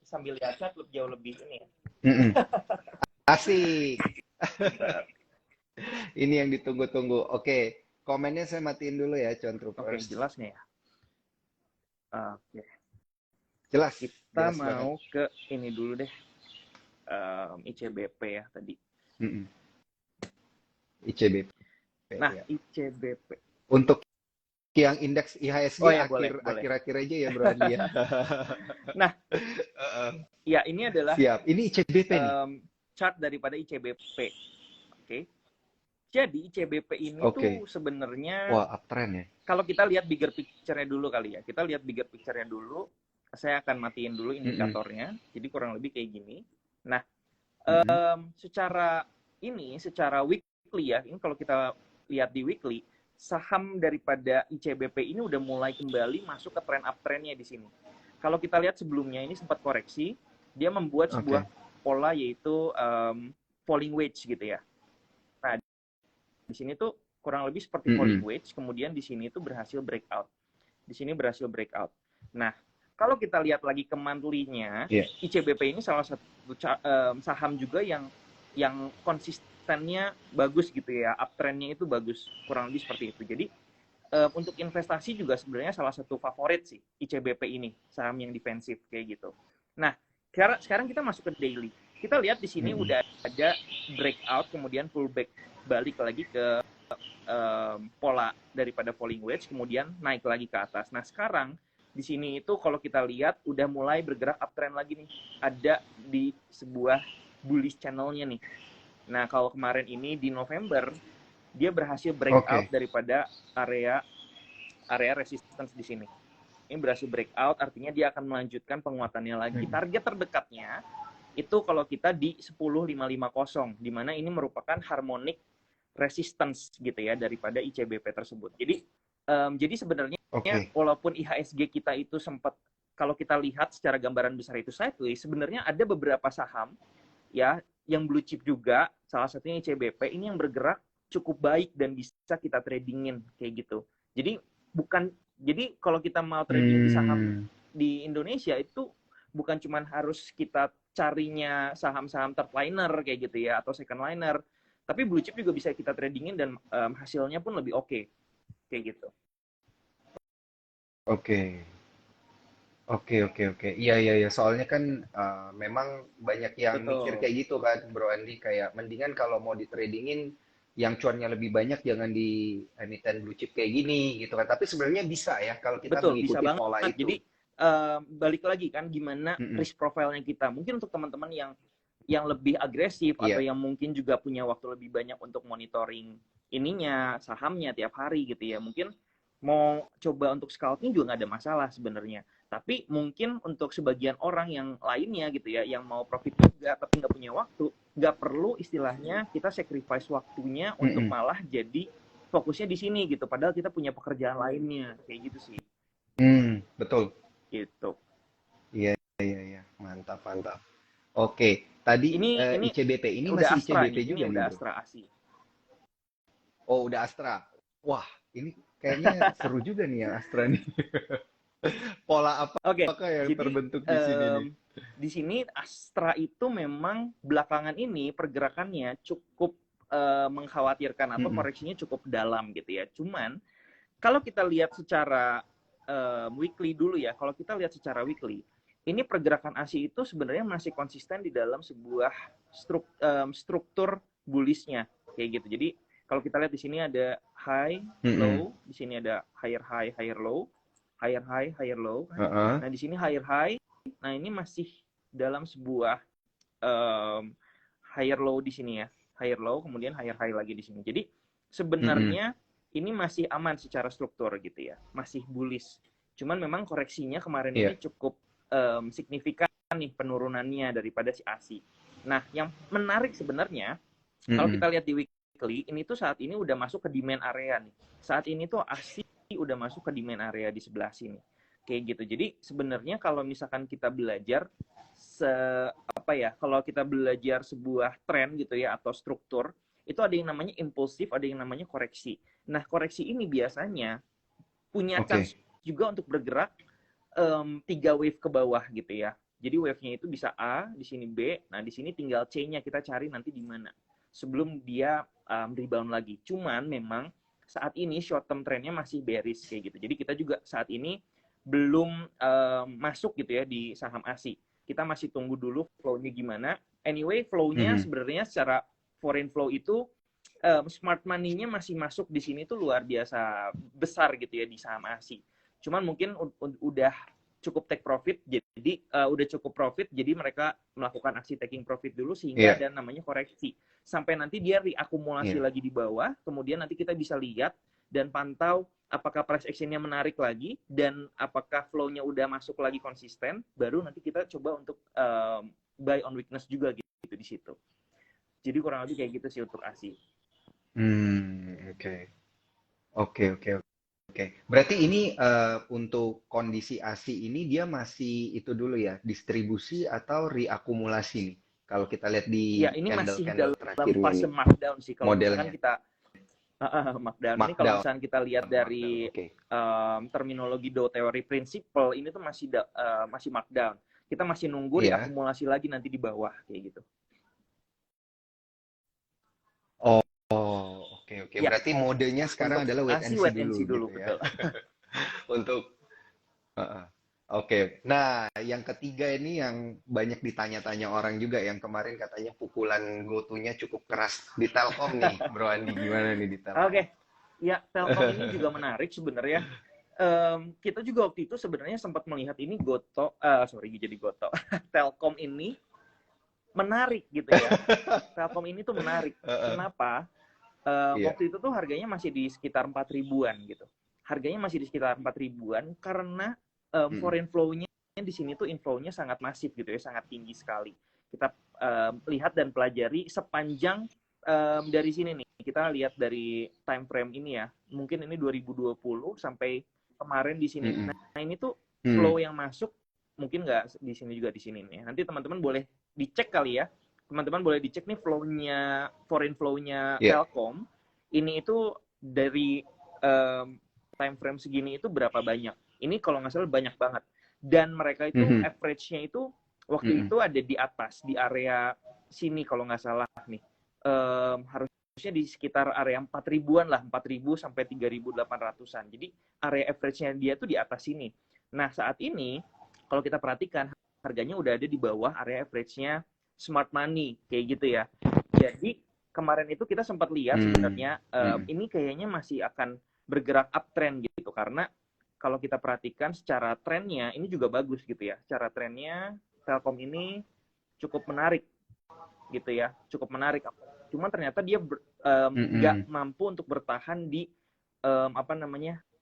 sambil lihat chat jauh lebih ini ya. Mm-mm. Asik. Ini yang ditunggu-tunggu. Oke, komennya saya matiin dulu ya, Cuan Oke, Troopers. jelas nih ya. Oke, Jelas, kita jelas banget. mau ke ini dulu deh. ICBP ya tadi. Mm-mm. ICBP Nah, ya. ICBP. Untuk yang indeks IHSG Oh ya, boleh. akhir-akhir aja ya, Bro Andi ya. Nah, ya ini adalah Siap. Ini ICBP nih. chart daripada ICBP. Oke. Jadi ICBP ini Oke. tuh sebenarnya Wah, uptrend ya. kalau kita lihat bigger picture-nya dulu kali ya. Kita lihat bigger picture-nya dulu. Saya akan matiin dulu indikatornya. Jadi kurang lebih kayak gini. Nah, secara weekly ya. Ini kalau kita lihat di weekly, saham daripada ICBP ini udah mulai kembali masuk ke trend uptrend-nya di sini. Kalau kita lihat sebelumnya ini sempat koreksi, dia membuat sebuah pola yaitu falling wedge gitu ya. Nah, di sini tuh kurang lebih seperti falling wedge, kemudian di sini tuh berhasil breakout. Di sini berhasil breakout. Nah, kalau kita lihat lagi ke monthly-nya, ICBP ini salah satu saham juga yang konsistennya bagus gitu ya, uptrend-nya itu bagus, kurang lebih seperti itu. Jadi untuk investasi juga sebenarnya salah satu favorit sih ICBP ini, saham yang defensif kayak gitu. Nah, sekarang kita masuk ke daily. Kita lihat di sini udah ada breakout, kemudian pullback balik lagi ke pola daripada falling wedge, kemudian naik lagi ke atas. Nah, sekarang di sini itu kalau kita lihat udah mulai bergerak uptrend lagi nih. Ada di sebuah bullish channel-nya nih. Nah, kalau kemarin ini di November dia berhasil breakout daripada area resistance di sini. Ini berhasil breakout, artinya dia akan melanjutkan penguatannya lagi. Target terdekatnya itu kalau kita di 10.550, di mana ini merupakan harmonic resistance gitu ya daripada ICBP tersebut. Jadi sebenarnya walaupun IHSG kita itu sempat, kalau kita lihat secara gambaran besar itu sideways, sebenarnya ada beberapa saham ya yang blue chip juga, salah satunya ICBP ini yang bergerak cukup baik dan bisa kita tradingin kayak gitu. Jadi kalau kita mau trading di saham di Indonesia itu bukan cuma harus kita carinya saham-saham third liner kayak gitu ya atau second liner, tapi blue chip juga bisa kita tradingin dan hasilnya pun lebih oke kayak gitu. Oke. Iya. Soalnya kan memang banyak yang mikir kayak gitu kan, Bro Andi. Kayak mendingan kalau mau di tradingin yang cuannya lebih banyak jangan di emiten blue chip kayak gini gitu kan. Tapi sebenarnya bisa ya kalau kita bisa mengikuti banget. pola itu. Jadi balik lagi kan gimana risk profile-nya kita. Mungkin untuk teman-teman yang lebih agresif atau yang mungkin juga punya waktu lebih banyak untuk monitoring ininya, sahamnya tiap hari gitu ya. Mungkin mau coba untuk scouting juga nggak ada masalah sebenarnya. Tapi mungkin untuk sebagian orang yang lainnya gitu ya, yang mau profit juga tapi nggak punya waktu, nggak perlu istilahnya kita sacrifice waktunya untuk malah jadi fokusnya di sini gitu. Padahal kita punya pekerjaan lainnya kayak gitu sih. Betul. Gitu. Iya. Mantap. Oke, tadi ini ICBP ini udah masih Astra ICBP nih. juga Ini nih, udah Bro. Astra ASI. Oh, udah Astra. Wah, ini kayaknya seru juga nih yang Astra nih. Pola apakah yang jadi, terbentuk di sini nih? Di sini Astra itu memang belakangan ini pergerakannya cukup mengkhawatirkan atau koreksinya cukup dalam gitu ya. Cuman kalau kita lihat secara weekly dulu ya, kalau kita lihat secara weekly, ini pergerakan ASI itu sebenarnya masih konsisten di dalam sebuah struktur bullish-nya kayak gitu. Jadi kalau kita lihat di sini ada high, low, di sini ada higher high, higher low, higher high, higher low. Nah di sini higher high, nah ini masih dalam sebuah higher low di sini ya, higher low, kemudian higher high lagi di sini. Jadi sebenarnya ini masih aman secara struktur gitu ya, masih bullish. Cuman memang koreksinya kemarin ini cukup signifikan nih penurunannya daripada si ASI. Nah, yang menarik sebenarnya kalau kita lihat di weekly, ini tuh saat ini udah masuk ke demand area nih. Saat ini tuh ASI udah masuk ke demand area di sebelah sini. Kayak gitu. Jadi sebenarnya kalau misalkan kita belajar kalau kita belajar sebuah tren gitu ya atau struktur, itu ada yang namanya impulsif, ada yang namanya koreksi. Nah, koreksi ini biasanya punya chance juga untuk bergerak 3 wave ke bawah gitu ya. Jadi wave-nya itu bisa A, di sini B, nah di sini tinggal C-nya kita cari nanti di mana. Sebelum dia rebound lagi. Cuman memang saat ini short term trend-nya masih bearish kayak gitu. Jadi kita juga saat ini belum masuk gitu ya di saham ASI. Kita masih tunggu dulu flow-nya gimana. Anyway, flow-nya sebenarnya secara foreign flow itu smart money-nya masih masuk di sini tuh luar biasa besar gitu ya di saham ASI. Cuman mungkin udah cukup take profit, jadi udah cukup profit, jadi mereka melakukan aksi taking profit dulu sehingga ada namanya koreksi sampai nanti dia reakumulasi lagi di bawah, kemudian nanti kita bisa lihat dan pantau apakah price action-nya menarik lagi dan apakah flow-nya udah masuk lagi konsisten, baru nanti kita coba untuk buy on weakness juga gitu di situ. Jadi kurang lebih kayak gitu sih untuk ASI. Oke. Berarti ini untuk kondisi ASI ini dia masih itu dulu ya, distribusi atau reakumulasi nih. Kalau kita lihat di ya, ini masih candle terakhir dalam fase ini markdown sih kalau modelnya. misalkan kita markdown. Ini kalau misalkan kita lihat dari terminologi Dow Theory Principle, ini tuh masih markdown. Kita masih nunggu reakumulasi lagi nanti di bawah kayak gitu. Oke. Berarti modenya sekarang adalah wait and see dulu gitu betul. ya. Untuk Oke. Nah, yang ketiga ini yang banyak ditanya-tanya orang juga, yang kemarin katanya pukulan GoTo-nya cukup keras di Telkom nih, Bro Andi. Gimana nih di Telkom? Oke. Ya, Telkom ini juga menarik sebenarnya. Kita juga waktu itu sebenarnya sempat melihat ini Telkom ini menarik gitu ya. Telkom ini tuh menarik. Kenapa? Waktu itu tuh harganya masih di sekitar 4 ribuan gitu. Harganya masih di sekitar 4 ribuan karena foreign flow-nya di sini tuh inflow-nya sangat masif gitu ya, sangat tinggi sekali. Kita lihat dan pelajari sepanjang dari sini nih. Kita lihat dari time frame ini ya. Mungkin ini 2020 sampai kemarin di sini. Nah, ini tuh flow yang masuk mungkin nggak di sini juga di sini nih. Nanti teman-teman boleh dicek kali ya. Teman-teman boleh dicek nih flow-nya, foreign flow-nya Telkom. Ini itu dari time frame segini itu berapa banyak. Ini kalau nggak salah banyak banget. Dan mereka itu average-nya itu waktu itu ada di atas, di area sini kalau nggak salah nih. Harusnya di sekitar area 4 ribuan lah, 4.000 sampai 3.800-an. Jadi area average-nya dia tuh di atas sini. Nah, saat ini kalau kita perhatikan harganya udah ada di bawah area average-nya smart money kayak gitu ya. Jadi kemarin itu kita sempat lihat sebenarnya ini kayaknya masih akan bergerak uptrend gitu karena kalau kita perhatikan secara trennya ini juga bagus gitu ya. Secara trennya Telkom ini cukup menarik gitu ya, cukup menarik. Cuman ternyata dia nggak mampu untuk bertahan di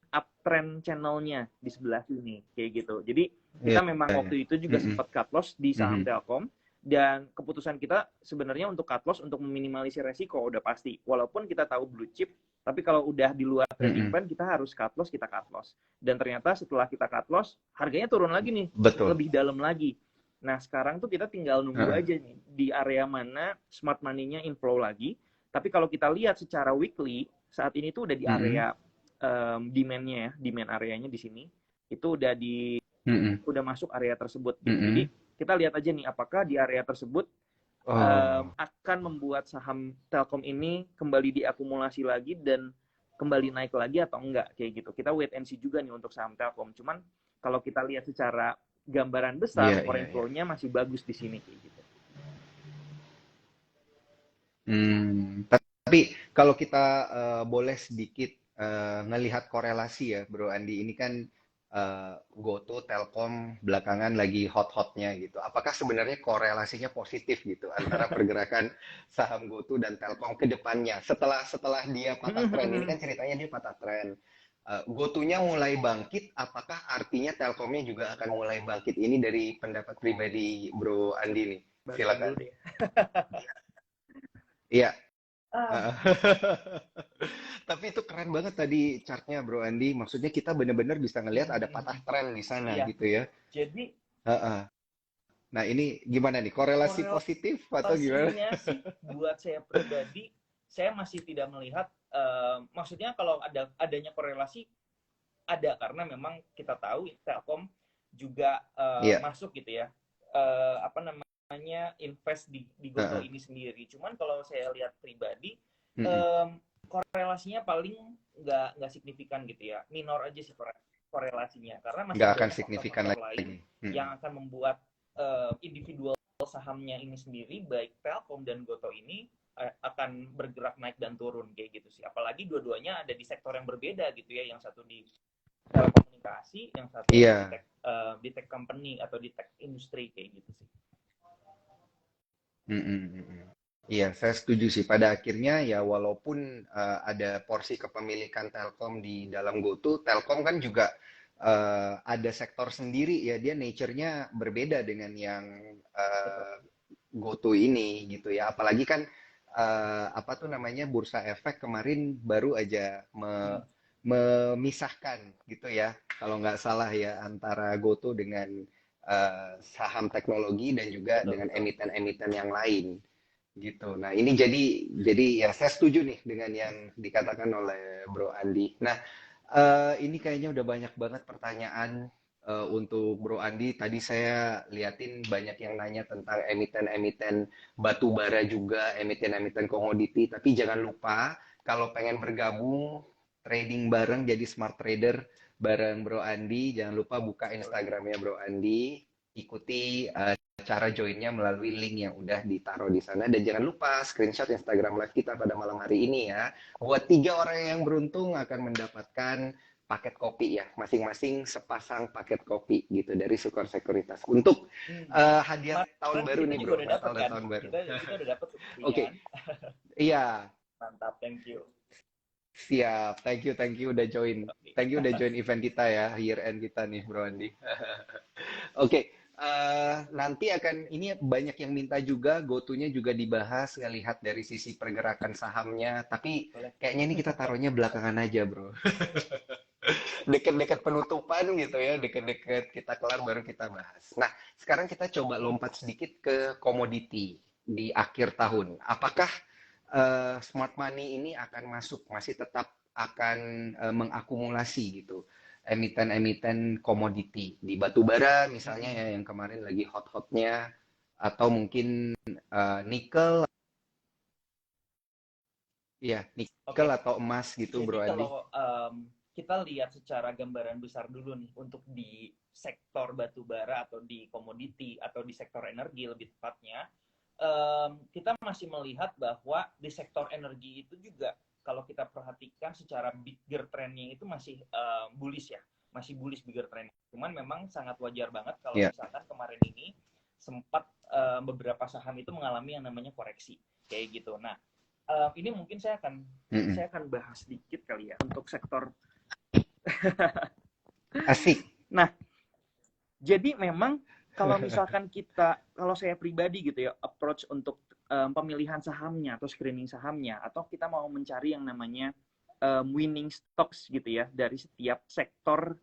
uptrend channelnya di sebelah sini kayak gitu. Jadi kita memang waktu itu juga sempat cut loss di saham Telkom. Dan keputusan kita sebenarnya untuk cut loss untuk meminimalisir resiko udah pasti. Walaupun kita tahu blue chip, tapi kalau udah di luar trading plan kita harus cut loss, kita cut loss. Dan ternyata setelah kita cut loss, harganya turun lagi nih, lebih dalam lagi. Nah sekarang tuh kita tinggal nunggu aja nih di area mana smart money-nya inflow lagi. Tapi kalau kita lihat secara weekly, saat ini tuh udah di area demand-nya ya, demand areanya di sini itu udah udah masuk area tersebut. Gitu. Jadi kita lihat aja nih apakah di area tersebut akan membuat saham Telkom ini kembali diakumulasi lagi dan kembali naik lagi atau enggak kayak gitu. Kita wait and see juga nih untuk saham Telkom. Cuman kalau kita lihat secara gambaran besar foreign flow-nya masih bagus di sini kayak gitu. Tapi kalau kita boleh sedikit ngelihat korelasi ya, Bro Andi, ini kan GoTo, Telkom belakangan lagi hot-hotnya gitu. Apakah sebenarnya korelasinya positif gitu antara pergerakan saham GoTo dan Telkom ke depannya? Setelah dia patah tren, ini kan ceritanya dia patah tren. GoTo-nya mulai bangkit, apakah artinya Telkomnya juga akan mulai bangkit? Ini dari pendapat pribadi Bro Andi nih. Silakan. Iya. Tapi itu keren banget tadi chartnya Bro Andi. Maksudnya kita benar-benar bisa ngelihat ada patah tren di sana gitu ya. Jadi nah ini gimana nih? Korelasi positif atau gimana? Sih buat saya pribadi, saya masih tidak melihat. Maksudnya kalau adanya korelasi ada karena memang kita tahu Telkom juga masuk gitu ya. apa namanya invest di Goto ini sendiri. Cuman kalau saya lihat pribadi, korelasinya paling nggak signifikan gitu ya, minor aja sih korelasinya, karena masih Nggak akan banyak signifikan faktor-faktor lagi. lain yang akan membuat individual sahamnya ini sendiri, baik Telkom dan Goto ini akan bergerak naik dan turun kayak gitu sih. Apalagi dua-duanya ada di sektor yang berbeda gitu ya, yang satu di telekomunikasi, yang satu Iya. di tech company atau di tech industry kayak gitu sih. Iya, saya setuju sih. Pada akhirnya ya walaupun ada porsi kepemilikan Telkom di dalam GoTo, Telkom kan juga ada sektor sendiri ya. Dia nature-nya berbeda dengan yang Betul. GoTo ini gitu ya. Apalagi kan apa tuh namanya Bursa Efek kemarin baru aja memisahkan gitu ya. Kalau nggak salah ya antara GoTo dengan saham teknologi dan juga Betul, dengan betul. emiten-emiten yang lain gitu. Nah, ini jadi ya saya setuju nih dengan yang dikatakan oleh Bro Andi. Nah, ini kayaknya udah banyak banget pertanyaan untuk Bro Andi. Tadi saya liatin banyak yang nanya tentang emiten-emiten batu bara juga, emiten-emiten komoditi. Tapi jangan lupa kalau pengen bergabung trading bareng jadi smart trader bareng Bro Andi, jangan lupa buka Instagramnya Bro Andi, ikuti cara joinnya melalui link yang udah ditaruh di sana, dan jangan lupa screenshot Instagram live kita pada malam hari ini ya. Buat 3 orang yang beruntung akan mendapatkan paket kopi ya, masing-masing sepasang paket kopi gitu dari Sukor Sekuritas untuk hadiah tahun baru Kita nih juga bro, udah dapat Natal dan kan, tahun baru. kita udah dapat Oke, kopinya kan. iya, Mantap, thank you. siap, thank you udah join, event kita ya, year end kita nih bro Andi. Oke, nanti akan ini banyak yang minta juga GoTo-nya juga dibahas ngelihat dari sisi pergerakan sahamnya, tapi Boleh. kayaknya ini kita taruhnya belakangan aja, Bro. Deket-deket penutupan gitu ya, deket-deket kita kelar baru kita bahas. Nah, sekarang kita coba lompat sedikit ke komoditi di akhir tahun. Apakah smart money ini akan masuk, masih tetap akan mengakumulasi gitu emiten-emiten komoditi di batu bara misalnya ya yang kemarin lagi hot-hotnya, atau mungkin nikel ya, nikel Oke. atau emas gitu Jadi Bro Andi. kalau kita lihat secara gambaran besar dulu nih untuk di sektor batu bara atau di komoditi atau di sektor energi lebih tepatnya, kita masih melihat bahwa di sektor energi itu juga kalau kita perhatikan secara bigger trendnya itu masih bullish ya, masih bullish bigger trend. Cuman memang sangat wajar banget kalau Ya. misalkan kemarin ini sempat beberapa saham itu mengalami yang namanya koreksi kayak gitu. Nah, ini mungkin saya akan bahas sedikit kali ya untuk sektor. Asik. Nah, jadi memang kalau misalkan kalau saya pribadi gitu ya, approach untuk pemilihan sahamnya atau screening sahamnya, atau kita mau mencari yang namanya winning stocks gitu ya dari setiap sektor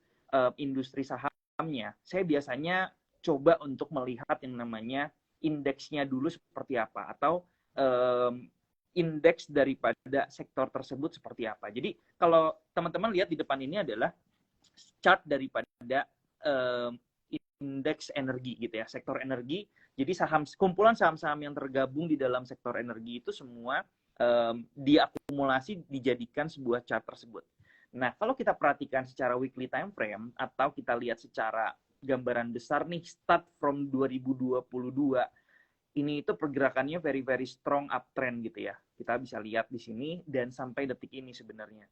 industri sahamnya, saya biasanya coba untuk melihat yang namanya indeksnya dulu seperti apa, atau indeks daripada sektor tersebut seperti apa. Jadi kalau teman-teman lihat di depan ini adalah chart daripada indeks energi gitu ya, sektor energi. Jadi kumpulan saham-saham yang tergabung di dalam sektor energi itu semua diakumulasi dijadikan sebuah chart tersebut. Nah, kalau kita perhatikan secara weekly time frame atau kita lihat secara gambaran besar nih, start from 2022, ini itu pergerakannya very very strong uptrend gitu ya. Kita bisa lihat di sini dan sampai detik ini sebenarnya.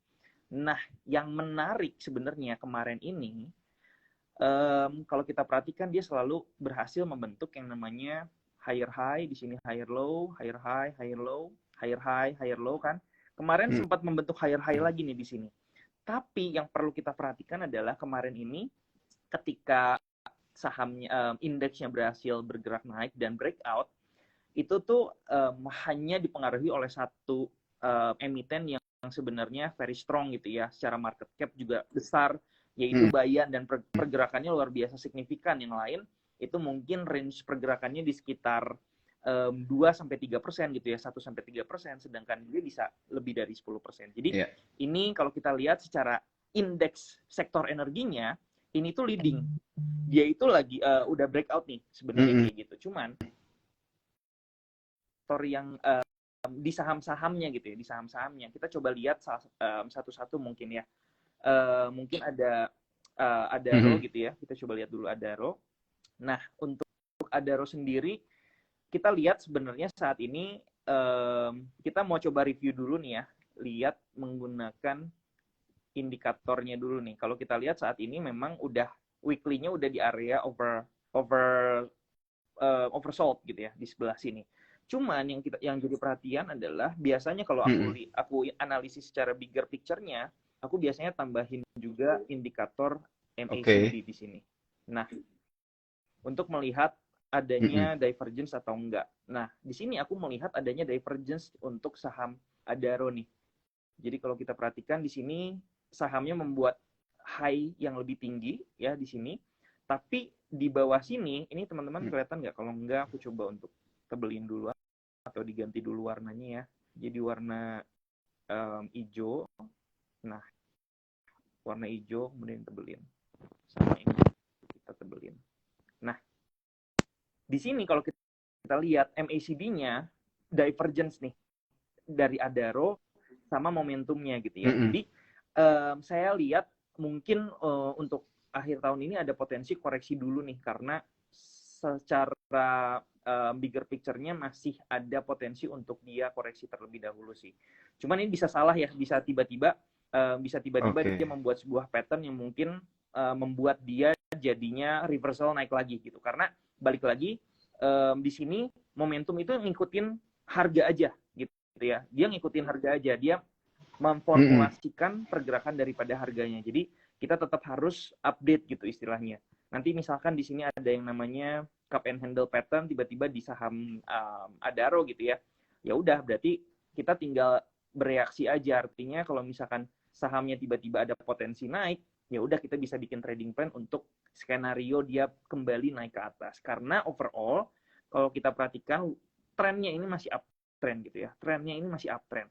Nah, yang menarik sebenarnya kemarin ini, kalau kita perhatikan dia selalu berhasil membentuk yang namanya higher high, di sini higher low, higher high, higher low, higher high, higher low kan. Kemarin sempat membentuk higher high lagi nih di sini. Tapi yang perlu kita perhatikan adalah kemarin ini ketika sahamnya indeksnya berhasil bergerak naik dan breakout, itu tuh hanya dipengaruhi oleh satu emiten yang sebenarnya very strong gitu ya, secara market cap juga besar, yaitu Bayan, dan pergerakannya luar biasa signifikan. Yang lain itu mungkin range pergerakannya di sekitar 2-3% gitu ya, 1-3%, sedangkan dia bisa lebih dari 10%. Jadi ini kalau kita lihat secara indeks sektor energinya, ini tuh leading. Dia itu lagi udah breakout nih sebenarnya kayak gitu. Cuman story yang di saham-sahamnya gitu ya, di saham-sahamnya kita coba lihat satu-satu mungkin ya. Mungkin ada Adaro gitu ya. Kita coba lihat dulu Adaro. Nah, untuk Adaro sendiri kita lihat sebenarnya saat ini kita mau coba review dulu nih ya, lihat menggunakan indikatornya dulu nih. Kalau kita lihat saat ini memang udah weekly-nya udah di area oversold gitu ya di sebelah sini. Cuman yang jadi perhatian adalah biasanya kalau aku analisis secara bigger picture-nya, aku biasanya tambahin juga indikator MACD di sini. Nah, untuk melihat adanya divergence atau enggak. Nah, di sini aku melihat adanya divergence untuk saham Adaro nih. Jadi kalau kita perhatikan di sini sahamnya membuat high yang lebih tinggi ya di sini. Tapi di bawah sini, ini teman-teman kelihatan nggak? Kalau enggak, aku coba untuk tebelin dulu atau diganti dulu warnanya ya. Jadi warna hijau. Nah, warna hijau kemudian tebelin. Sama ini kita tebelin. Nah, di sini kalau kita lihat MACD-nya divergence nih dari Adaro sama momentumnya gitu ya. Jadi saya lihat mungkin untuk akhir tahun ini ada potensi koreksi dulu nih karena secara bigger picture-nya masih ada potensi untuk dia koreksi terlebih dahulu sih. Cuman ini bisa salah ya, bisa tiba-tiba dia membuat sebuah pattern yang mungkin membuat dia jadinya reversal naik lagi gitu. Karena balik lagi di sini momentum itu ngikutin harga aja gitu ya. Dia ngikutin harga aja, dia memformulasikan pergerakan daripada harganya. Jadi kita tetap harus update gitu istilahnya. Nanti misalkan di sini ada yang namanya cup and handle pattern tiba-tiba di saham Adaro gitu ya. Ya udah berarti kita tinggal bereaksi aja. Artinya kalau misalkan sahamnya tiba-tiba ada potensi naik, ya udah kita bisa bikin trading plan untuk skenario dia kembali naik ke atas. Karena overall kalau kita perhatikan trennya ini masih uptrend gitu ya. Trennya ini masih uptrend.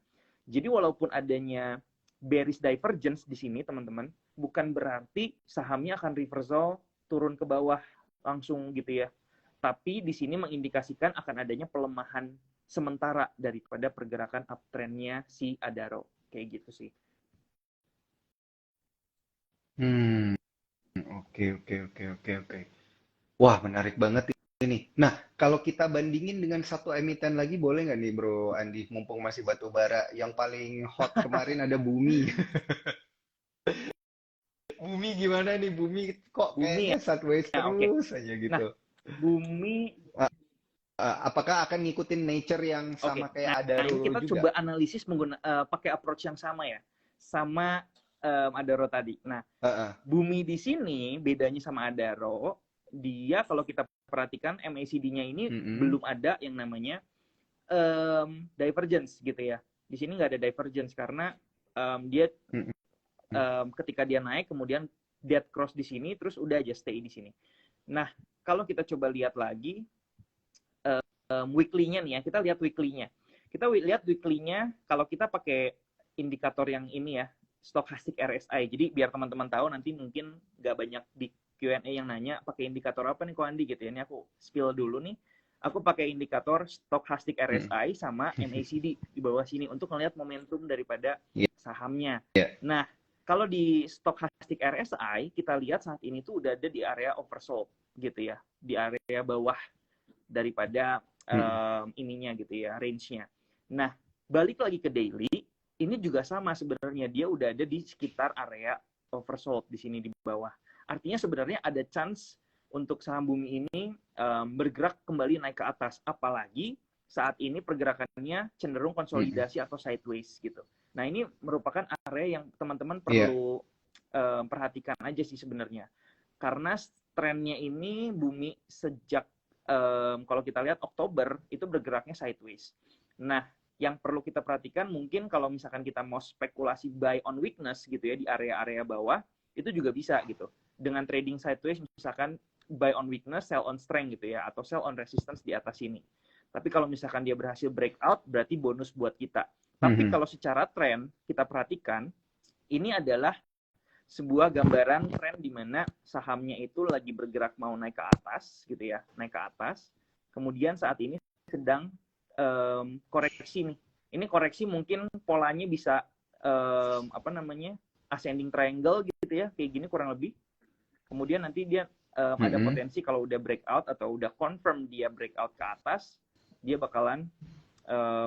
Jadi walaupun adanya bearish divergence di sini teman-teman, bukan berarti sahamnya akan reversal turun ke bawah langsung gitu ya. Tapi di sini mengindikasikan akan adanya pelemahan sementara daripada pergerakan uptrendnya si Adaro. Kayak gitu sih. Oke. Wah, menarik banget ini. Nah, kalau kita bandingin dengan satu emiten lagi, boleh nggak nih, Bro Andi? Mumpung masih batu bara, yang paling hot kemarin ada Bumi. Bumi gimana nih? Bumi kok Bumi kayaknya sideways ya, oke. terus aja Nah, gitu. Bumi Apakah akan ngikutin nature yang sama kayak Nah, ini Adaro kita juga? coba analisis pakai approach yang sama ya. Sama Adaro tadi. Nah, Bumi di sini bedanya sama Adaro, dia kalau kita perhatikan MACD-nya ini belum ada yang namanya divergence gitu ya. Di sini nggak ada divergence karena dia ketika dia naik kemudian dead cross di sini terus udah aja stay di sini. Nah, kalau kita coba lihat lagi weekly-nya nih ya, kita lihat weekly-nya. Kita lihat weekly-nya kalau kita pakai indikator yang ini ya, stochastic RSI. Jadi biar teman-teman tahu nanti mungkin nggak banyak di Q&A yang nanya pakai indikator apa nih Ko Andi gitu ya. Ini aku spill dulu nih. Aku pakai indikator stochastic RSI sama MACD di bawah sini untuk melihat momentum daripada sahamnya. Nah, kalau di stochastic RSI kita lihat saat ini tuh udah ada di area oversold gitu ya, di area bawah daripada ininya gitu ya, range-nya. Nah, balik lagi ke daily, ini juga sama sebenarnya, dia udah ada di sekitar area oversold di sini di bawah. Artinya sebenarnya ada chance untuk saham Bumi ini bergerak kembali naik ke atas, apalagi saat ini pergerakannya cenderung konsolidasi atau sideways gitu. Nah, ini merupakan area yang teman-teman perlu perhatikan aja sih sebenarnya. Karena trennya ini Bumi sejak kalau kita lihat Oktober itu bergeraknya sideways. Nah, yang perlu kita perhatikan mungkin kalau misalkan kita mau spekulasi buy on weakness gitu ya di area-area bawah, itu juga bisa gitu. Dengan trading sideways misalkan buy on weakness, sell on strength gitu ya, atau sell on resistance di atas sini. Tapi kalau misalkan dia berhasil breakout, berarti bonus buat kita. Tapi kalau secara tren kita perhatikan, ini adalah sebuah gambaran tren di mana sahamnya itu lagi bergerak mau naik ke atas gitu ya, naik ke atas. Kemudian saat ini sedang koreksi nih. Ini koreksi mungkin polanya bisa ascending triangle gitu ya, kayak gini kurang lebih. Kemudian nanti dia ada potensi kalau udah breakout atau udah confirm dia breakout ke atas, dia bakalan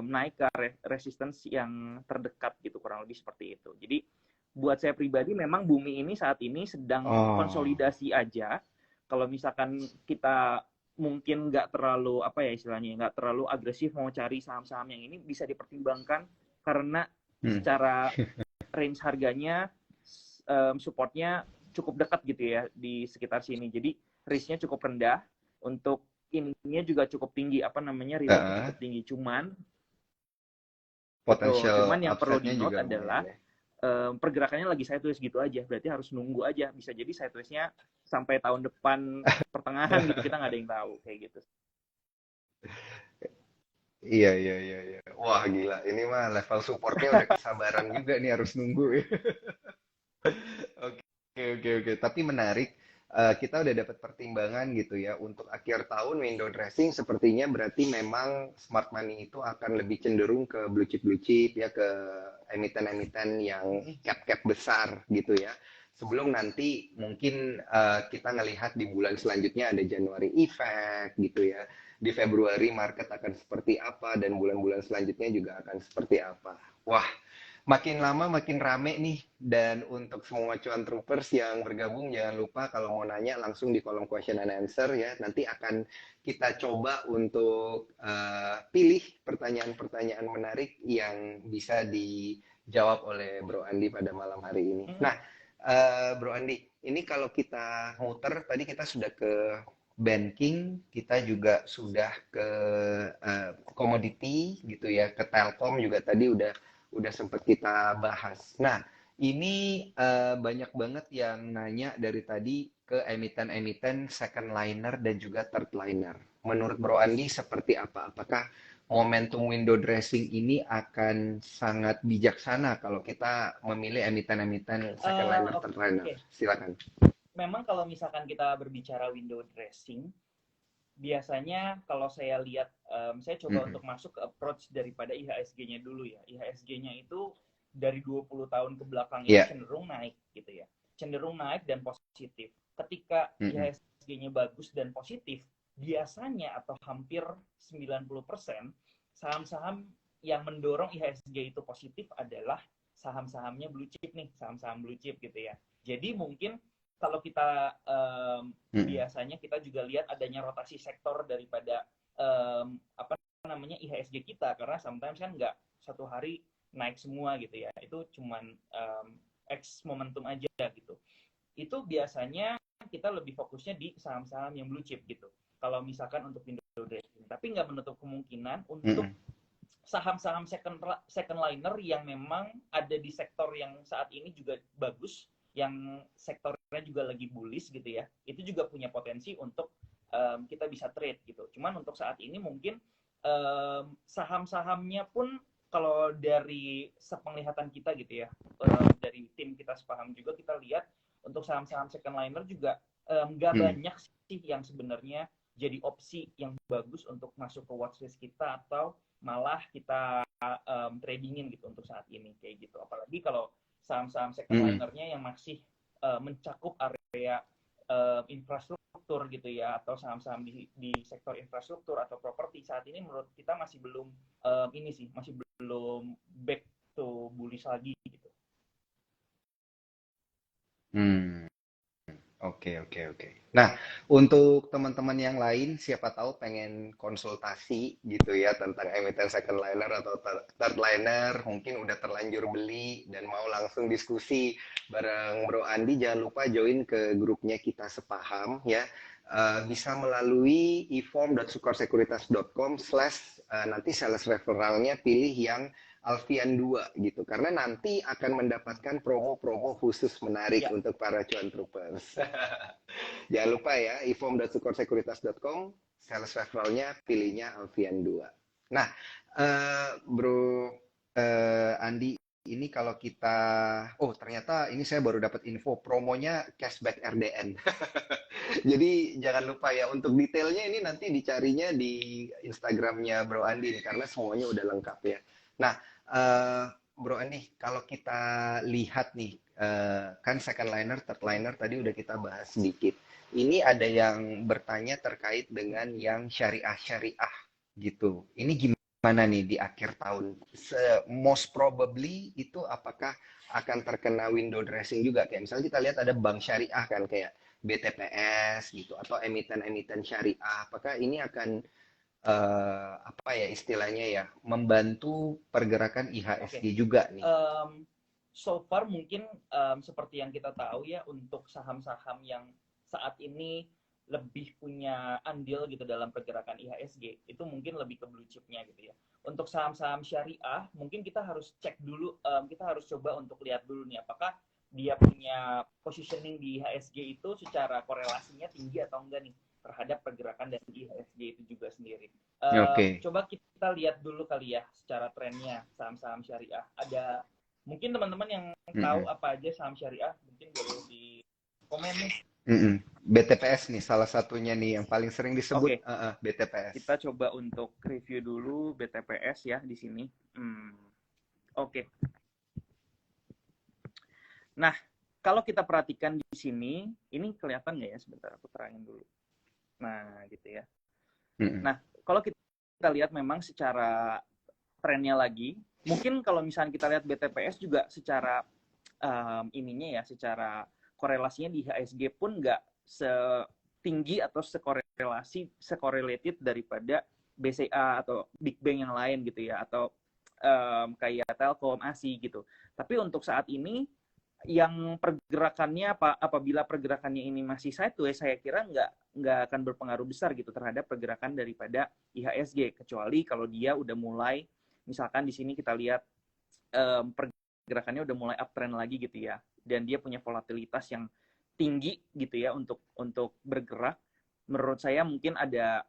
naik ke resistance yang terdekat gitu, kurang lebih seperti itu. Jadi buat saya pribadi memang bumi ini saat ini sedang konsolidasi aja. Kalau misalkan kita mungkin nggak terlalu nggak terlalu agresif mau cari saham-saham yang ini, bisa dipertimbangkan karena secara range harganya supportnya cukup dekat gitu ya di sekitar sini. Jadi risknya cukup rendah, untuk ininya juga cukup tinggi, rewardnya cukup tinggi. Cuman yang perlu di-note adalah pergerakannya lagi sideways gitu aja, berarti harus nunggu aja. Bisa jadi sideways-nya sampai tahun depan pertengahan gitu, kita nggak ada yang tahu kayak gitu. Iya. Wah, gila. Ini mah level supportnya udah kesabaran juga nih, harus nunggu ya. Oke. Tapi menarik. Kita udah dapat pertimbangan gitu ya untuk akhir tahun window dressing, sepertinya berarti memang smart money itu akan lebih cenderung ke blue chip ya, ke emiten-emiten yang cap besar gitu ya. Sebelum nanti mungkin kita ngelihat di bulan selanjutnya ada January effect gitu ya. Di Februari market akan seperti apa dan bulan-bulan selanjutnya juga akan seperti apa. Wah, makin lama makin rame nih. Dan untuk semua cuan troopers yang bergabung, jangan lupa kalau mau nanya langsung di kolom question and answer ya. Nanti akan kita coba untuk pilih pertanyaan-pertanyaan menarik yang bisa dijawab oleh Bro Andi pada malam hari ini. Nah, Bro Andi, ini kalau kita muter, tadi kita sudah ke banking, kita juga sudah ke komoditi gitu ya, ke Telkom juga tadi udah sempat kita bahas. Nah, ini banyak banget yang nanya dari tadi ke emiten-emiten second liner dan juga third liner. Menurut Bro Andi seperti apa? Apakah momentum window dressing ini akan sangat bijaksana kalau kita memilih emiten-emiten second liner, third liner? Silakan. Memang kalau misalkan kita berbicara window dressing, biasanya kalau saya lihat, saya coba untuk masuk ke approach daripada IHSG-nya dulu ya. IHSG-nya itu dari 20 tahun ke belakang ini cenderung naik gitu ya. Cenderung naik dan positif. Ketika IHSG-nya bagus dan positif, biasanya atau hampir 90% saham-saham yang mendorong IHSG itu positif adalah saham-sahamnya blue chip nih, saham-saham blue chip gitu ya. Jadi mungkin kalau kita biasanya kita juga lihat adanya rotasi sektor daripada IHSG kita, karena sometimes kan nggak satu hari naik semua gitu ya, itu cuman X momentum aja gitu. Itu biasanya kita lebih fokusnya di saham-saham yang blue chip gitu kalau misalkan untuk window dressing, tapi nggak menutup kemungkinan untuk saham-saham second liner yang memang ada di sektor yang saat ini juga bagus, yang sektornya juga lagi bullish gitu ya, itu juga punya potensi untuk kita bisa trade gitu. Cuman untuk saat ini mungkin saham-sahamnya pun kalau dari sepenglihatan kita gitu ya, dari tim kita sepaham juga, kita lihat untuk saham-saham second liner juga nggak banyak sih yang sebenarnya jadi opsi yang bagus untuk masuk ke watchlist kita, atau malah kita tradingin gitu untuk saat ini kayak gitu. Apalagi kalau saham-saham second linernya yang masih mencakup area infrastruktur gitu ya, atau saham-saham di sektor infrastruktur atau properti, saat ini menurut kita masih belum masih belum back to bullish lagi gitu. Oke. Nah, untuk teman-teman yang lain, siapa tahu pengen konsultasi gitu ya tentang emiten second liner atau third liner, mungkin udah terlanjur beli dan mau langsung diskusi bareng Bro Andi, jangan lupa join ke grupnya Kita Sepaham ya. Bisa melalui eform.sukorsekuritas.com/ nanti sales referralnya pilih yang Alfian 2 gitu, karena nanti akan mendapatkan promo-promo khusus menarik untuk para cuan troopers. Jangan lupa ya, eform.sukorsekuritas.com, sales referralnya pilihnya Alfian 2. Nah, Bro Andi, ini kalau kita, oh ternyata ini saya baru dapat info promonya cashback RDN. Jadi jangan lupa ya untuk detailnya ini nanti dicarinya di Instagramnya Bro Andi nih, karena semuanya udah lengkap ya. Nah, eh, Bro Andi, kalau kita lihat nih, kan second liner, third liner tadi udah kita bahas sedikit. Ini ada yang bertanya terkait dengan yang syariah-syariah gitu. Ini gimana nih di akhir tahun? Most probably itu apakah akan terkena window dressing juga? Kayak misalnya kita lihat ada bank syariah kan kayak BTPS gitu atau emiten-emiten syariah. Apakah ini akan apa ya istilahnya ya membantu pergerakan IHSG Oke. juga nih? So far mungkin seperti yang kita tahu ya, untuk saham-saham yang saat ini lebih punya andil gitu dalam pergerakan IHSG, itu mungkin lebih ke blue chipnya gitu ya. Untuk saham-saham syariah, mungkin kita harus cek dulu, kita harus coba untuk lihat dulu nih, apakah dia punya positioning di IHSG itu secara korelasinya tinggi atau enggak nih terhadap pergerakan dari IHSG itu juga sendiri. Oke. Coba kita lihat dulu kali ya secara trennya saham-saham syariah. Ada mungkin teman-teman yang tahu Mm-mm. apa aja saham syariah, mungkin boleh di komen nih. Mm-mm. BTPS nih salah satunya nih yang paling sering disebut Oke, BTPS. kita coba untuk review dulu BTPS ya di sini. Oke. Nah, kalau kita perhatikan di sini, ini kelihatan nggak ya? Sebentar, aku terangin dulu. Nah, gitu ya. Mm-mm. Nah, kalau kita lihat memang secara trennya lagi, mungkin kalau misalnya kita lihat BTPS juga secara ininya ya, secara korelasinya di IHSG pun nggak setinggi atau sekorelated daripada BCA atau Big Bang yang lain gitu ya, atau kayak Telkom, ASI gitu. Tapi untuk saat ini yang pergerakannya apabila pergerakannya ini masih sideways, saya kira nggak akan berpengaruh besar gitu terhadap pergerakan daripada IHSG, kecuali kalau dia udah mulai, misalkan di sini kita lihat pergerakannya udah mulai uptrend lagi gitu ya, dan dia punya volatilitas yang tinggi gitu ya untuk bergerak. Menurut saya mungkin ada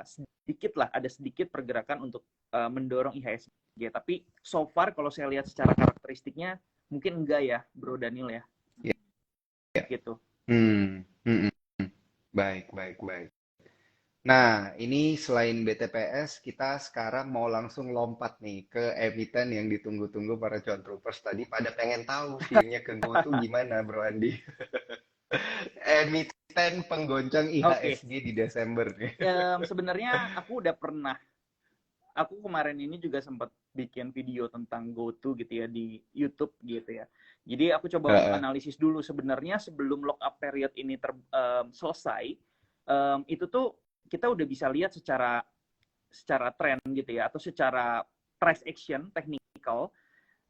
sedikit pergerakan untuk mendorong IHSG. Tapi so far kalau saya lihat secara karakteristiknya mungkin enggak ya, Bro Daniel ya. Ya, ya. Gitu. Baik, baik, baik. Nah, ini selain BTPS, kita sekarang mau langsung lompat nih ke emiten yang ditunggu-tunggu para cuan troopers tadi. Pada pengen tahu view-nya ke GoTo gimana, Bro Andi? Emiten penggoncang Oke. IHSG di Desember nih. Sebenarnya aku kemarin ini juga sempat bikin video tentang GoTo gitu ya di YouTube gitu ya. Jadi aku coba untuk analisis dulu sebenarnya sebelum lockup period ini selesai, itu tuh kita udah bisa lihat secara tren gitu ya, atau secara price action technical,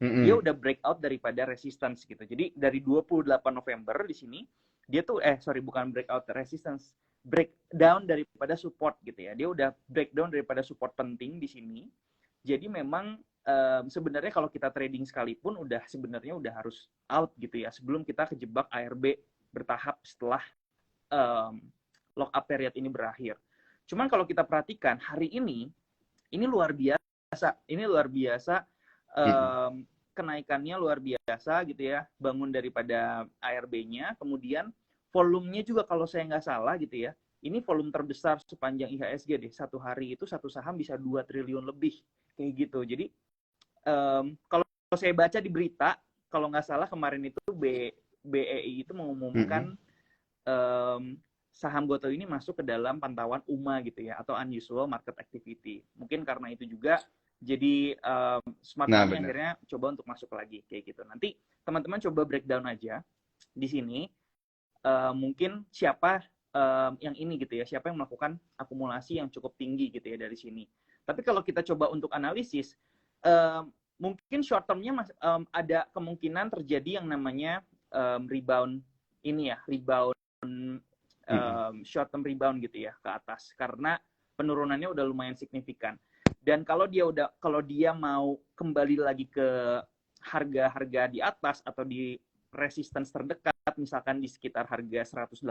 dia udah breakout daripada resistance gitu. Jadi dari 28 November di sini dia tuh bukan breakout resistance, breakdown daripada support gitu ya. Dia udah breakdown daripada support penting di sini. Jadi memang sebenarnya kalau kita trading sekalipun sebenarnya udah harus out gitu ya, sebelum kita kejebak ARB bertahap setelah lockup period ini berakhir. Cuman kalau kita perhatikan hari ini luar biasa. Ini luar biasa, kenaikannya luar biasa gitu ya, bangun daripada ARB-nya, kemudian volumenya juga kalau saya nggak salah gitu ya, ini volume terbesar sepanjang IHSG deh. Satu hari itu satu saham bisa 2 triliun lebih, kayak gitu. Jadi kalau saya baca di berita, kalau nggak salah kemarin itu BEI itu mengumumkan saham GoTo ini masuk ke dalam pantauan UMA gitu ya, atau unusual market activity. Mungkin karena itu juga jadi smart money akhirnya coba untuk masuk lagi kayak gitu. Nanti teman-teman coba breakdown aja di sini, mungkin siapa yang ini gitu ya, siapa yang melakukan akumulasi yang cukup tinggi gitu ya dari sini. Tapi kalau kita coba untuk analisis, mungkin short term-nya ada kemungkinan terjadi yang namanya rebound ini ya, short term rebound gitu ya ke atas, karena penurunannya udah lumayan signifikan. Dan kalau dia mau kembali lagi ke harga-harga di atas atau di resistance terdekat, misalkan di sekitar harga 180,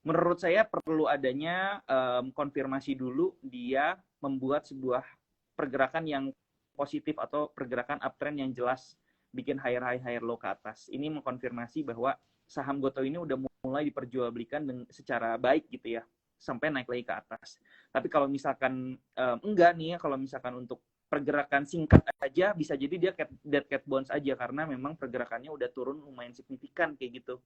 menurut saya perlu adanya konfirmasi dulu dia membuat sebuah pergerakan yang positif atau pergerakan uptrend yang jelas bikin higher high, higher low ke atas. Ini mengkonfirmasi bahwa saham Gotoh ini udah mulai diperjualbelikan secara baik gitu ya, sampai naik lagi ke atas. Tapi kalau misalkan enggak nih ya, kalau misalkan untuk pergerakan singkat aja, bisa jadi dia dead cat bounce aja, karena memang pergerakannya udah turun lumayan signifikan kayak gitu.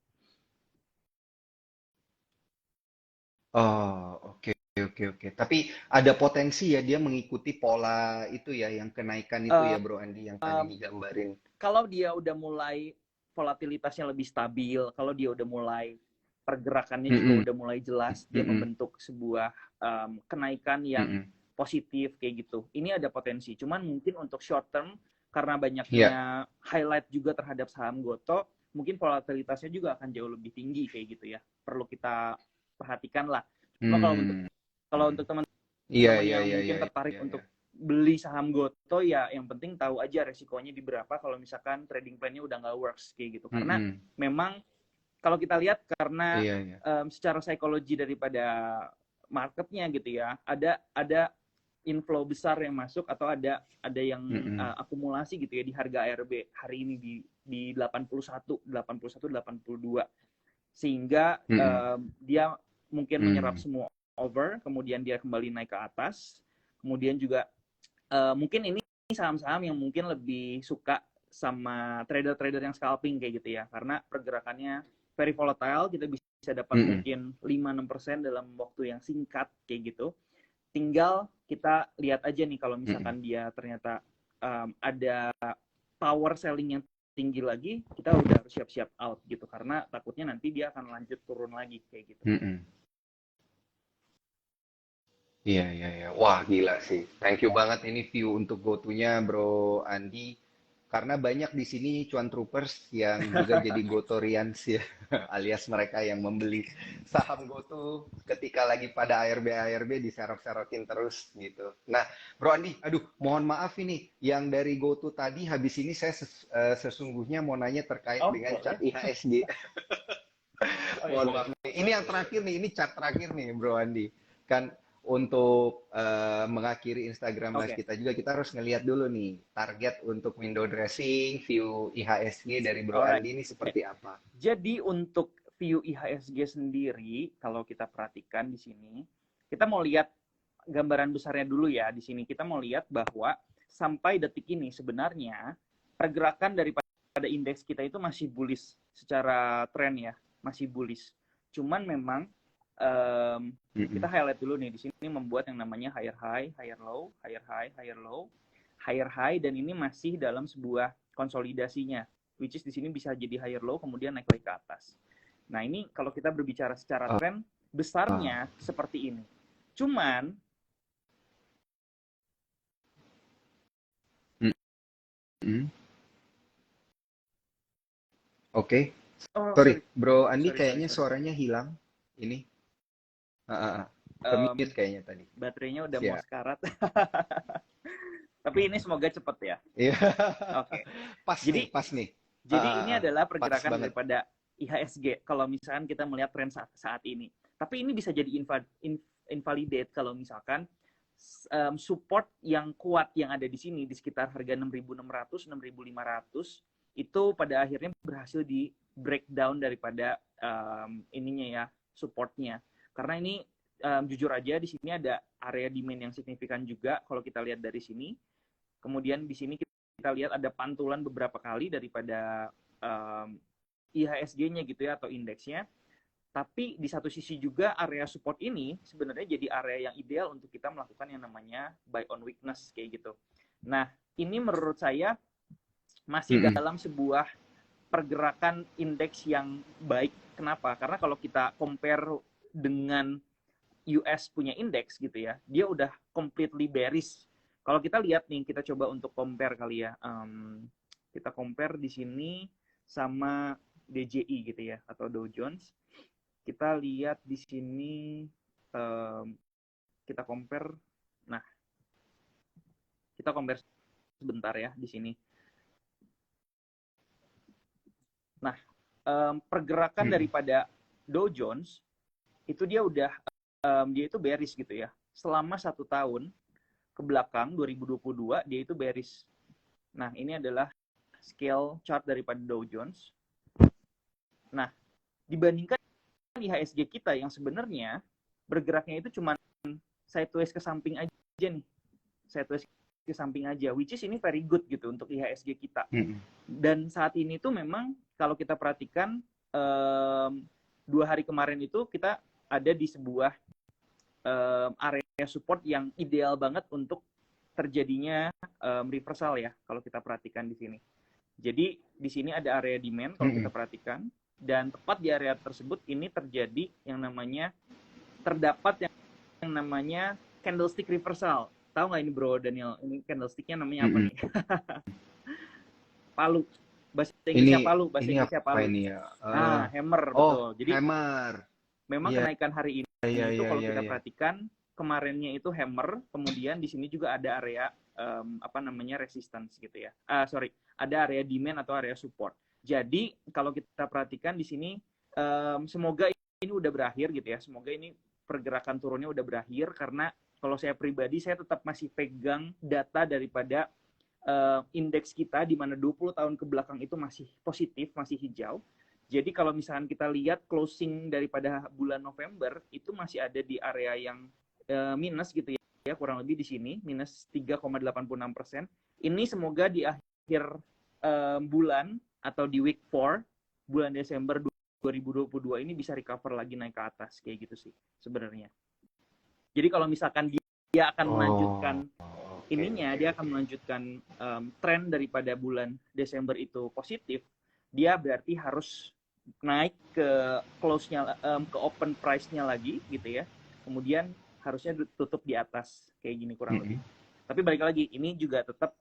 Oh, oke, oke, oke. Tapi ada potensi ya dia mengikuti pola itu ya, yang kenaikan itu Uh, ya, Bro Andi, yang tadi digambarin. kalau dia udah mulai volatilitasnya lebih stabil, kalau dia udah mulai pergerakannya juga Mm-mm, udah mulai jelas, dia mm-mm, membentuk sebuah kenaikan yang mm-mm. positif kayak gitu. Ini ada potensi. Cuman mungkin untuk short term, karena Iya. banyaknya highlight juga terhadap saham Gotoh, mungkin volatilitasnya juga akan jauh lebih tinggi kayak gitu ya. Perlu kita perhatikan lah. Cuma Hmm. kalau untuk Iya, teman-teman iya, yang iya, iya, mungkin tertarik iya, iya. untuk beli saham Gotoh, ya yang penting tahu aja resikonya di berapa kalau misalkan trading plan-nya udah nggak works kayak gitu. Karena Mm-mm. memang kalau kita lihat, karena Iya, iya. secara psikologi daripada marketnya gitu ya, ada inflow besar yang masuk atau ada yang Mm-mm. akumulasi gitu ya di harga ARB hari ini di 81, 81, 82, sehingga Mm-mm. dia mungkin menyerap Mm. semua over, kemudian dia kembali naik ke atas, kemudian juga mungkin ini saham-saham yang mungkin lebih suka sama trader-trader yang scalping kayak gitu ya, karena pergerakannya very volatile, kita bisa dapat Mm-mm. mungkin 5-6% dalam waktu yang singkat kayak gitu. Tinggal kita lihat aja nih kalau Mm-mm. misalkan dia ternyata ada power selling yang tinggi lagi, kita udah harus siap-siap out gitu, karena takutnya nanti dia akan lanjut turun lagi kayak gitu. Mm-mm. Iya, iya, iya. Wah, gila sih. Thank you banget ini view untuk go-to-nya, Bro Andi. Karena banyak di sini cuan troopers yang juga jadi gotorians ya, alias mereka yang membeli saham GoTo ketika lagi pada ARB diserok-serokin terus gitu. Nah, Bro Andi, aduh, mohon maaf ini yang dari GoTo tadi, habis ini saya sesungguhnya mau nanya terkait Oh, dengan chart boleh. IHSG. Oh ya, Mohon boleh. maaf nih. Ini yang terakhir nih, ini chart terakhir nih, Bro Andi. Kan untuk mengakhiri Instagram Live Oke. kita juga kita harus ngelihat dulu nih target untuk window dressing, view IHSG dari Bro Alright. Andi ini seperti apa? Jadi untuk view IHSG sendiri, kalau kita perhatikan di sini, kita mau lihat gambaran besarnya dulu ya. Di sini kita mau lihat bahwa sampai detik ini sebenarnya pergerakan daripada indeks kita itu masih bullish secara tren ya, masih bullish. Cuman memang kita Mm-mm. highlight dulu nih, di sini membuat yang namanya higher high, higher low, higher high, higher low, higher high, dan ini masih dalam sebuah konsolidasinya, which is di sini bisa jadi higher low kemudian naik lagi ke atas. Nah, ini kalau kita berbicara secara Ah, tren ah. besarnya seperti ini. Cuman Mm-mm. Oke. oh Sorry, sorry, Bro Andi sorry sorry kayaknya sorry. suaranya hilang. Ini. Ah, ah, ah. Ke-mute Um, kayaknya tadi. baterainya udah mau Siap. sekarat. Tapi ini semoga cepet ya. Iya. Oke. Okay. Pas nih, Jadi pas nih. Ah, Jadi ah, ini ah. adalah Pas pergerakan banget. daripada IHSG kalau misalkan kita melihat tren saat ini. Tapi ini bisa jadi invalidate kalau misalkan support yang kuat yang ada di sini di sekitar harga 6.600, 6.500 itu pada akhirnya berhasil di breakdown daripada ininya ya, supportnya. Karena ini jujur aja di sini ada area demand yang signifikan juga kalau kita lihat dari sini. Kemudian di sini kita lihat ada pantulan beberapa kali daripada IHSG-nya gitu ya, atau indeksnya. Tapi di satu sisi juga area support ini sebenarnya jadi area yang ideal untuk kita melakukan yang namanya buy on weakness kayak gitu. Nah, ini menurut saya masih Mm-mm. dalam sebuah pergerakan indeks yang baik. Kenapa? Karena kalau kita compare dengan US punya indeks gitu ya, dia udah completely bearish. Kalau kita lihat nih, kita coba untuk compare kali ya. Kita compare di sini sama DJI gitu ya, atau Dow Jones. Kita lihat di sini, um, kita compare. Nah, kita compare sebentar ya di sini. Nah, pergerakan Mm-mm. daripada Dow Jones itu dia udah dia itu bearish gitu ya selama 1 tahun. ke belakang 2022 dia itu bearish. Nah, ini adalah scale chart daripada Dow Jones. Nah, dibandingkan IHSG kita yang sebenarnya bergeraknya itu cuma sideways ke samping aja nih. Sideways ke samping aja, which is ini very good gitu untuk IHSG kita. Dan saat ini tuh memang kalau kita perhatikan 2 hari kemarin itu kita ada di sebuah area support yang ideal banget untuk terjadinya reversal ya kalau kita perhatikan di sini. Jadi di sini ada area demand kalau kita perhatikan, dan tepat di area tersebut ini terjadi yang namanya terdapat yang namanya candlestick reversal. Tahu nggak ini Bro Daniel? Ini candlesticknya namanya apa nih? Palu. Bahasa Inggrisnya palu. Bahasa Inggrisnya palu. Ini ya? Hammer betul. Jadi hammer. Memang kenaikan hari ini itu kalau kita perhatikan kemarinnya itu hammer, kemudian di sini juga ada area resistance gitu ya. Ada area demand atau area support. Jadi kalau kita perhatikan di sini semoga ini udah berakhir gitu ya. Semoga ini pergerakan turunnya udah berakhir, karena kalau saya pribadi saya tetap masih pegang data daripada indeks kita di mana 20 tahun ke belakang itu masih positif, masih hijau. Jadi kalau misalkan kita lihat closing daripada bulan November itu masih ada di area yang minus gitu ya, kurang lebih di sini minus 3,86%. Ini semoga di akhir bulan atau di week 4 bulan Desember 2022 ini bisa recover lagi naik ke atas kayak gitu sih sebenarnya. Jadi kalau misalkan dia akan melanjutkan dia akan melanjutkan tren daripada bulan Desember itu positif, dia berarti harus naik ke close-nya, ke open price-nya lagi gitu ya. Kemudian harusnya tutup di atas kayak gini kurang lebih. Tapi balik lagi, ini juga tetap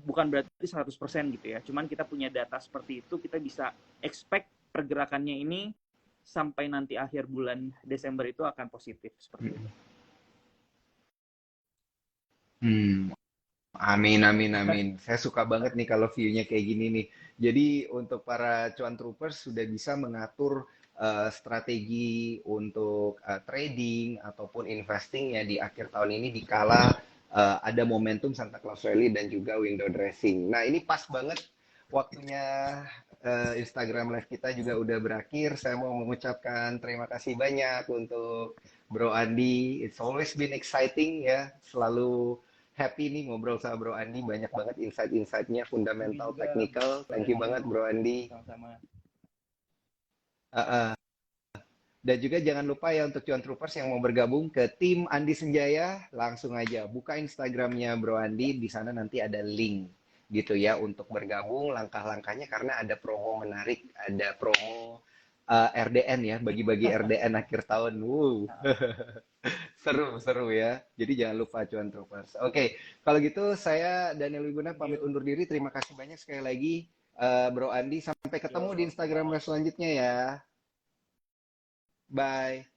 bukan berarti 100% gitu ya. Cuman kita punya data seperti itu, kita bisa expect pergerakannya ini sampai nanti akhir bulan Desember itu akan positif seperti itu. Amin. Saya suka banget nih kalau view-nya kayak gini nih. Jadi untuk para cuan troopers sudah bisa mengatur strategi untuk trading ataupun investing ya di akhir tahun ini dikala ada momentum Santa Claus Rally dan juga window dressing. Nah, ini pas banget waktunya Instagram Live kita juga udah berakhir. Saya mau mengucapkan terima kasih banyak untuk Bro Andi. It's always been exciting ya. Selalu happy nih ngobrol sama Bro Andi. Banyak banget insight-insightnya, fundamental, technical. Thank you banget Bro Andi. Sama-sama. Dan juga jangan lupa ya untuk cuan troopers yang mau bergabung ke tim Andi Senjaya, langsung aja buka Instagramnya Bro Andi. Di sana nanti ada link gitu ya untuk bergabung, langkah-langkahnya, karena ada promo menarik, ada promo RDN ya, bagi-bagi RDN akhir tahun. Seru ya. Jadi jangan lupa cuan troopers. Oke, kalau gitu saya Daniel Wiguna pamit undur diri. Terima kasih banyak sekali lagi Bro Andi. Sampai ketemu di Instagram selanjutnya ya. Bye.